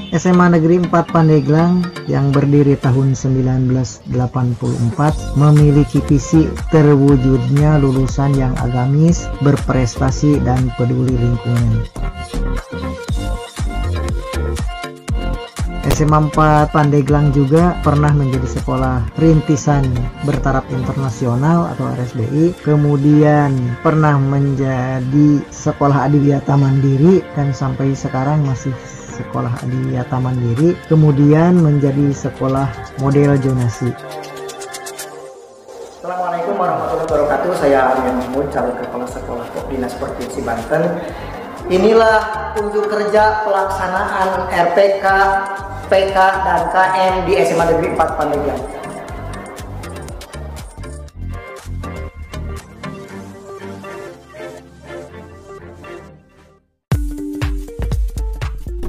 SMA Negeri 4 Pandeglang yang berdiri tahun 1984 memiliki visi terwujudnya lulusan yang agamis, berprestasi, dan peduli lingkungan. SMA 4 Pandeglang juga pernah menjadi sekolah rintisan bertaraf internasional atau RSBI, kemudian pernah menjadi sekolah adiwiyata mandiri dan sampai sekarang masih sekolah adiwiyata mandiri, kemudian menjadi sekolah model zonasi. Assalamualaikum warahmatullahi wabarakatuh. Saya Aryan Mahmud, calon kepala sekolah Dinas Provinsi Banten. Inilah unjuk kerja pelaksanaan RPK, PK, dan KM di SMA Negeri 4 Pandeglang.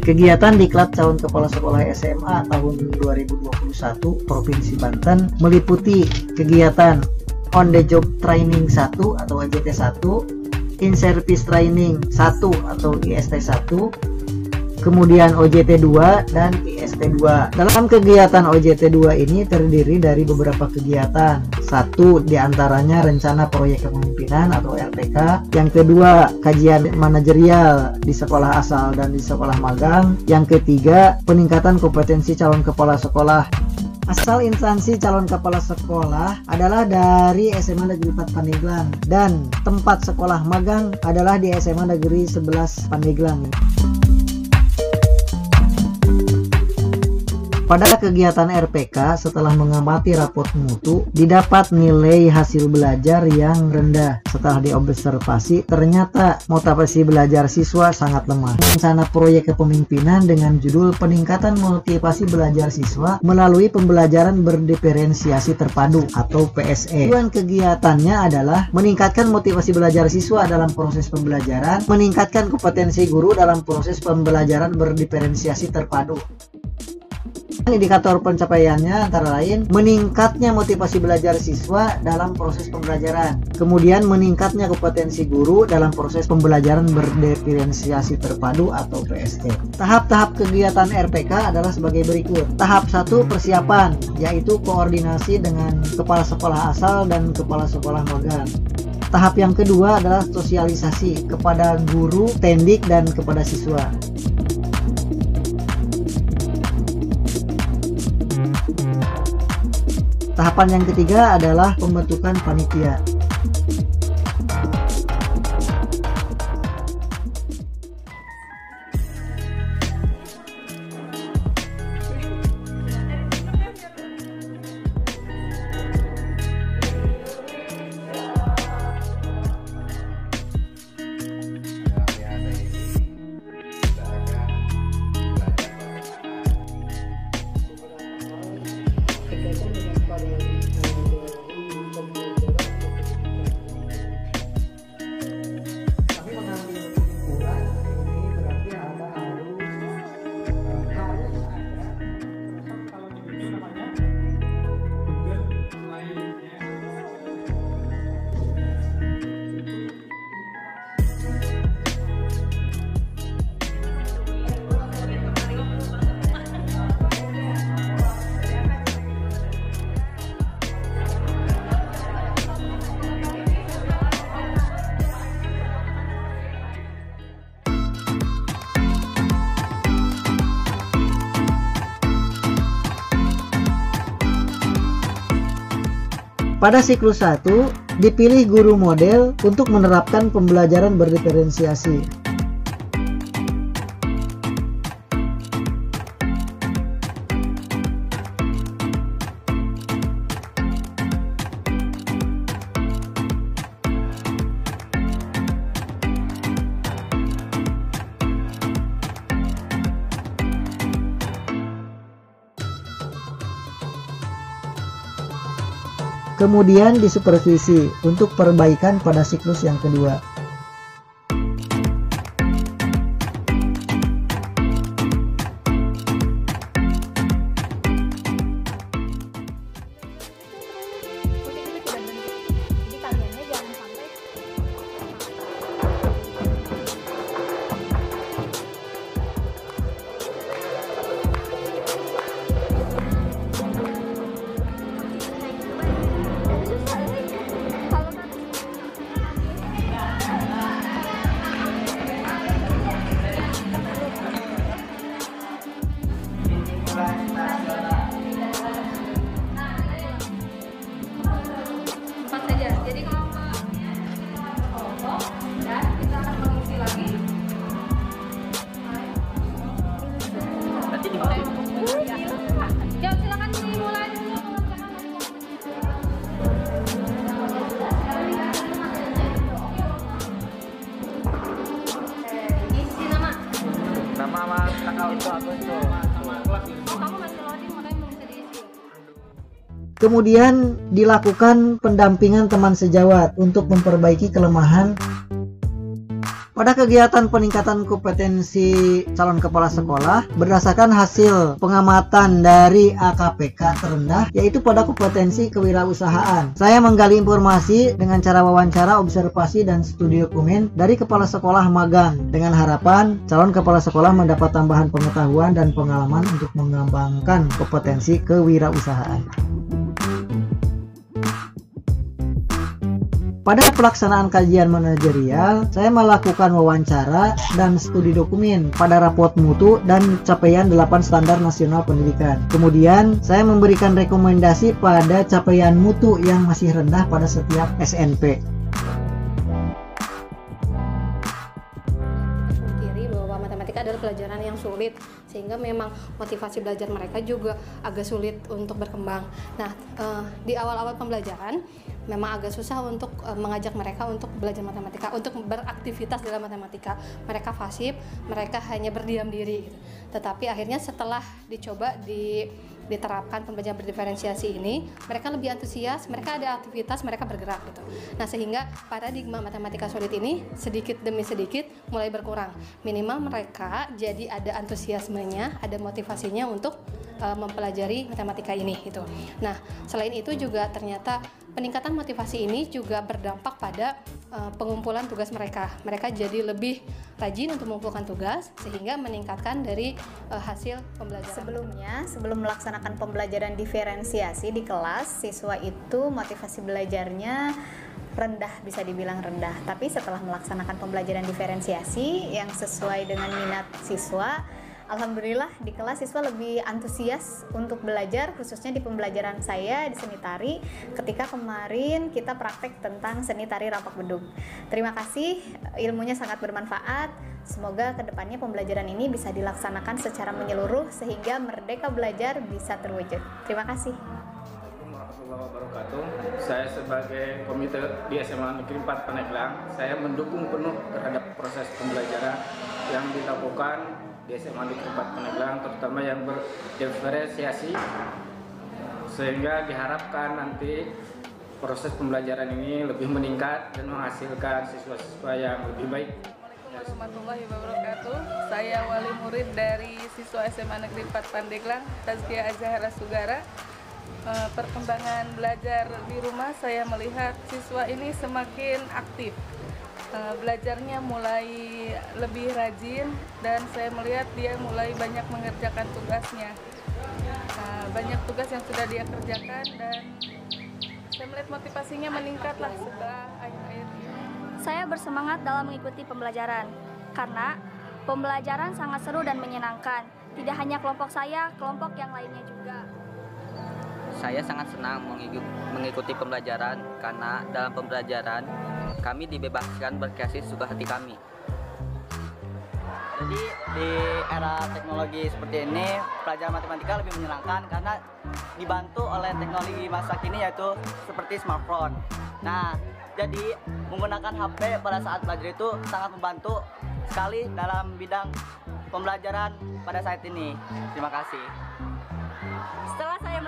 Kegiatan Diklat Calon Kepala Sekolah SMA tahun 2021 Provinsi Banten meliputi kegiatan On the Job Training 1 atau OJT 1, In Service Training 1 atau IST 1, kemudian OJT 2 dan IST 2. Dalam kegiatan OJT 2 ini terdiri dari beberapa kegiatan. Satu diantaranya rencana proyek kepemimpinan atau RPK. Yang kedua, kajian manajerial di sekolah asal dan di sekolah magang. Yang ketiga, peningkatan kompetensi calon kepala sekolah. Asal instansi calon kepala sekolah adalah dari SMA Negeri 4 Pandeglang dan tempat sekolah magang adalah di SMA Negeri 11 Pandeglang. Pada kegiatan RPK, setelah mengamati raport mutu, didapat nilai hasil belajar yang rendah. Setelah diobservasi, ternyata motivasi belajar siswa sangat lemah. Rencana proyek kepemimpinan dengan judul Peningkatan Motivasi Belajar Siswa melalui Pembelajaran Berdiferensiasi Terpadu atau PSE. Tujuan kegiatannya adalah meningkatkan motivasi belajar siswa dalam proses pembelajaran, meningkatkan kompetensi guru dalam proses pembelajaran berdiferensiasi terpadu. Indikator pencapaiannya antara lain meningkatnya motivasi belajar siswa dalam proses pembelajaran, kemudian meningkatnya kompetensi guru dalam proses pembelajaran berdiferensiasi terpadu atau PST. Tahap-tahap kegiatan RPK adalah sebagai berikut. Tahap 1 persiapan, yaitu koordinasi dengan kepala sekolah asal dan kepala sekolah magang. Tahap yang kedua adalah sosialisasi kepada guru, tendik, dan kepada siswa. Tahapan yang ketiga adalah pembentukan panitia. Pada siklus 1, dipilih guru model untuk menerapkan pembelajaran berdiferensiasi. Kemudian disupervisi untuk perbaikan pada siklus yang kedua. Kemudian dilakukan pendampingan teman sejawat untuk memperbaiki kelemahan. Pada kegiatan peningkatan kompetensi calon kepala sekolah berdasarkan hasil pengamatan dari AKPK terendah, yaitu pada kompetensi kewirausahaan. Saya menggali informasi dengan cara wawancara, observasi, dan studi dokumen dari kepala sekolah magang dengan harapan calon kepala sekolah mendapat tambahan pengetahuan dan pengalaman untuk mengembangkan kompetensi kewirausahaan. Pada pelaksanaan kajian manajerial, saya melakukan wawancara dan studi dokumen pada raport mutu dan capaian 8 standar nasional pendidikan. Kemudian, saya memberikan rekomendasi pada capaian mutu yang masih rendah pada setiap SNP. Matematika adalah pelajaran yang sulit, sehingga memang motivasi belajar mereka juga agak sulit untuk berkembang. Nah, di awal-awal pembelajaran memang agak susah untuk mengajak mereka untuk belajar matematika, untuk beraktivitas dalam matematika. Mereka pasif, mereka hanya berdiam diri gitu. Tetapi akhirnya setelah dicoba diterapkan pembelajaran berdiferensiasi ini, mereka lebih antusias, mereka ada aktivitas, mereka bergerak gitu. Nah, sehingga paradigma matematika sulit ini sedikit demi sedikit mulai berkurang. Minimal mereka jadi ada antusiasmenya, ada motivasinya untuk mempelajari matematika ini gitu. Nah, selain itu juga ternyata peningkatan motivasi ini juga berdampak pada pengumpulan tugas mereka. Mereka jadi lebih rajin untuk mengumpulkan tugas sehingga meningkatkan dari hasil pembelajaran. Sebelum melaksanakan pembelajaran diferensiasi di kelas, siswa itu motivasi belajarnya rendah, bisa dibilang rendah. Tapi setelah melaksanakan pembelajaran diferensiasi yang sesuai dengan minat siswa, alhamdulillah di kelas siswa lebih antusias untuk belajar, khususnya di pembelajaran saya di seni tari ketika kemarin kita praktek tentang seni tari rampak bedug. Terima kasih, ilmunya sangat bermanfaat. Semoga kedepannya pembelajaran ini bisa dilaksanakan secara menyeluruh sehingga Merdeka Belajar bisa terwujud. Terima kasih. Wabarakatuh. Saya sebagai komite di SMA Negeri 4 Pandeglang, saya mendukung penuh terhadap proses pembelajaran yang dilakukan di SMA Negeri 4 Pandeglang, terutama yang berdiferensiasi, sehingga diharapkan nanti proses pembelajaran ini lebih meningkat dan menghasilkan siswa-siswa yang lebih baik. Warahmatullahi wabarakatuh. Saya wali murid dari siswa SMA Negeri 4 Pandeglang, Tazkiyah Azahara Sugara. Perkembangan belajar di rumah, saya melihat siswa ini semakin aktif. Belajarnya mulai lebih rajin dan saya melihat dia mulai banyak mengerjakan tugasnya. Banyak tugas yang sudah dia kerjakan dan saya melihat motivasinya meningkatlah setelah akhir-akhir ini. Saya bersemangat dalam mengikuti pembelajaran karena pembelajaran sangat seru dan menyenangkan. Tidak hanya kelompok saya, kelompok yang lainnya juga. Saya sangat senang mengikuti pembelajaran karena dalam pembelajaran kami dibebaskan berkreasi suka hati kami. Jadi di era teknologi seperti ini, pelajaran matematika lebih menyenangkan karena dibantu oleh teknologi masa kini yaitu seperti smartphone. Nah, jadi menggunakan HP pada saat belajar itu sangat membantu sekali dalam bidang pembelajaran pada saat ini. Terima kasih. Setelah saya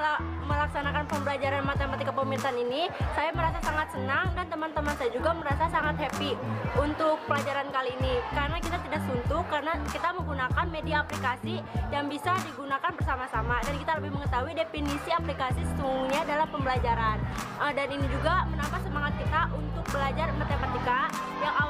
melaksanakan pembelajaran matematika pemirsan ini, saya merasa sangat senang dan teman-teman saya juga merasa sangat happy untuk pelajaran kali ini. Karena kita tidak suntuk, karena kita menggunakan media aplikasi yang bisa digunakan bersama-sama dan kita lebih mengetahui definisi aplikasi sesungguhnya dalam pembelajaran. Dan ini juga menambah semangat kita untuk belajar matematika yang awal